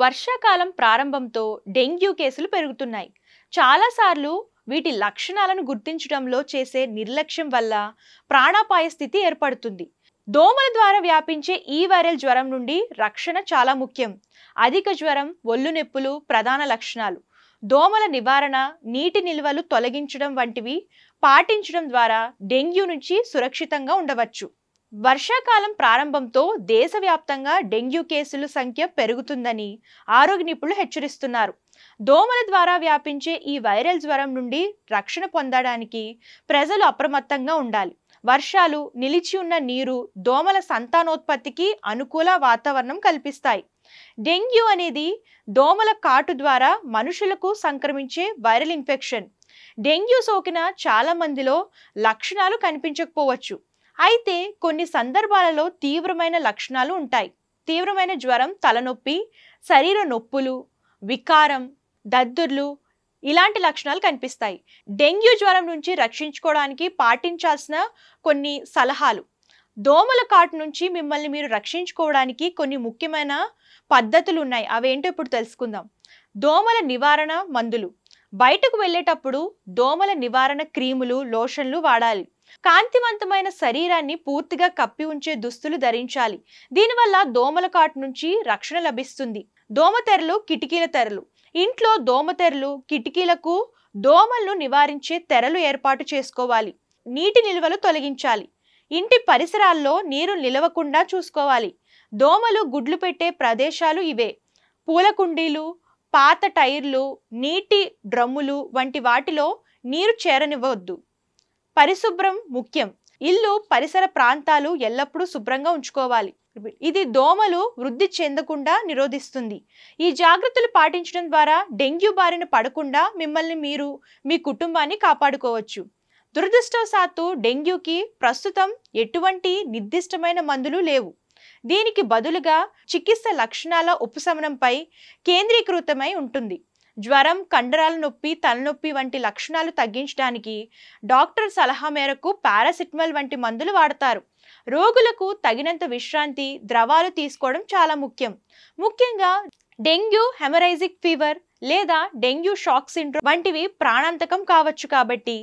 వర్షాకాలం ప్రారంభంతో డెంగ్యూ కేసులు పెరుగుతున్నాయి. చాలాసార్లు వీటి లక్షణాలను గుర్తించడంలో చేసే నిర్లక్ష్యం వల్ల ప్రాణాపాయ స్థితి ఏర్పడుతుంది. దోమల ద్వారా వ్యాపించే ఈ వైరల్ జ్వరం నుండి రక్షణ చాలా ముఖ్యం. అధిక జ్వరం, ఒళ్ళు నొప్పులు ప్రధాన లక్షణాలు. దోమల నివారణ, నీటి నిల్వలు తొలగించడం వంటివి పాటించడం ద్వారా డెంగ్యూ నుంచి సురక్షితంగా ఉండవచ్చు. వర్షాకాలం ప్రారంభంతో దేశవ్యాప్తంగా డెంగ్యూ కేసుల సంఖ్య పెరుగుతుందని ఆరోగ్య నిపుణులు హెచ్చరిస్తున్నారు. దోమల ద్వారా వ్యాపించే ఈ వైరల్ జ్వరం నుండి రక్షణ పొందడానికి ప్రజలు అప్రమత్తంగా ఉండాలి. వర్షాలు, నిలిచి ఉన్న నీరు దోమల సంతానోత్పత్తికి అనుకూల వాతావరణం కల్పిస్తాయి. డెంగ్యూ అనేది దోమల కాటు ద్వారా మనుషులకు సంక్రమించే వైరల్ ఇన్ఫెక్షన్. డెంగ్యూ సోకిన చాలా మందిలో లక్షణాలు కనిపించకపోవచ్చు. అయితే కొన్ని సందర్భాలలో తీవ్రమైన లక్షణాలు ఉంటాయి. తీవ్రమైన జ్వరం, తలనొప్పి, శరీర నొప్పులు, వికారం, దద్దుర్లు ఇలాంటి లక్షణాలు కనిపిస్తాయి. డెంగ్యూ జ్వరం నుంచి రక్షించుకోవడానికి పాటించాల్సిన కొన్ని సలహాలు. దోమల కాటు నుంచి మిమ్మల్ని మీరు రక్షించుకోవడానికి కొన్ని ముఖ్యమైన పద్ధతులు ఉన్నాయి. అవేంటో ఇప్పుడు తెలుసుకుందాం. దోమల నివారణ మందులు. బయటకు వెళ్ళేటప్పుడు దోమల నివారణ క్రీములు, లోషన్లు వాడాలి. కాంతివంతమైన శరీరాన్ని పూర్తిగా కప్పి ఉంచే దుస్తులు ధరించాలి. దీనివల్ల దోమల కాటు నుంచి రక్షణ లభిస్తుంది. దోమతెరలు, కిటికీల తెరలు. ఇంట్లో దోమతెరలు, కిటికీలకు దోమలను నివారించే తెరలు ఏర్పాటు చేసుకోవాలి. నీటి నిల్వలు తొలగించాలి. ఇంటి పరిసరాల్లో నీరు నిలవకుండా చూసుకోవాలి. దోమలు గుడ్లు పెట్టే ప్రదేశాలు ఇవే: పూల కుండీలు, పాత టైర్లు, నీటి డ్రమ్ములు వంటి వాటిలో నీరు చేరనివ్వవద్దు. పరిశుభ్రం ముఖ్యం. ఇల్లు, పరిసర ప్రాంతాలు ఎల్లప్పుడూ శుభ్రంగా ఉంచుకోవాలి. ఇది దోమలు వృద్ధి చెందకుండా నిరోధిస్తుంది. ఈ జాగ్రత్తలు పాటించడం ద్వారా డెంగ్యూ బారిన పడకుండా మిమ్మల్ని మీరు, మీ కుటుంబాన్ని కాపాడుకోవచ్చు. దురదృష్టవశాత్తు డెంగ్యూకి ప్రస్తుతం ఎటువంటి నిర్దిష్టమైన మందులు లేవు. దీనికి బదులుగా చికిత్స లక్షణాల ఉపశమనంపై కేంద్రీకృతమై ఉంటుంది. జ్వరం, కండరాల నొప్పి, తలనొప్పి వంటి లక్షణాలు తగ్గించడానికి డాక్టర్ సలహా మేరకు పారాసిటమాల్ వంటి మందులు వాడతారు. రోగులకు తగినంత విశ్రాంతి, ద్రవాలు తీసుకోవడం చాలా ముఖ్యం. ముఖ్యంగా డెంగ్యూ హెమరైజిక్ ఫీవర్ లేదా డెంగ్యూ షాక్ సిండ్రోమ్ వంటివి ప్రాణాంతకం కావచ్చు. కాబట్టి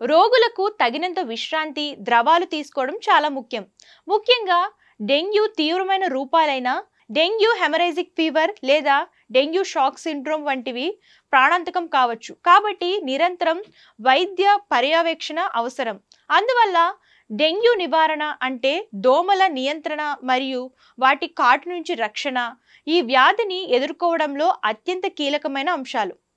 రోగులకు తగినంత విశ్రాంతి, ద్రవాలు తీసుకోవడం చాలా ముఖ్యం. ముఖ్యంగా డెంగ్యూ తీవ్రమైన రూపాలైన డెంగ్యూ హెమరైజిక్ ఫీవర్ లేదా డెంగ్యూ షాక్ సిండ్రోమ్ వంటివి ప్రాణాంతకం కావచ్చు. కాబట్టి నిరంతరం వైద్య పర్యవేక్షణ అవసరం. అందువల్ల డెంగ్యూ నివారణ అంటే దోమల నియంత్రణ మరియు వాటి కాటు నుంచి రక్షణ ఈ వ్యాధిని ఎదుర్కోవడంలో అత్యంత కీలకమైన అంశాలు.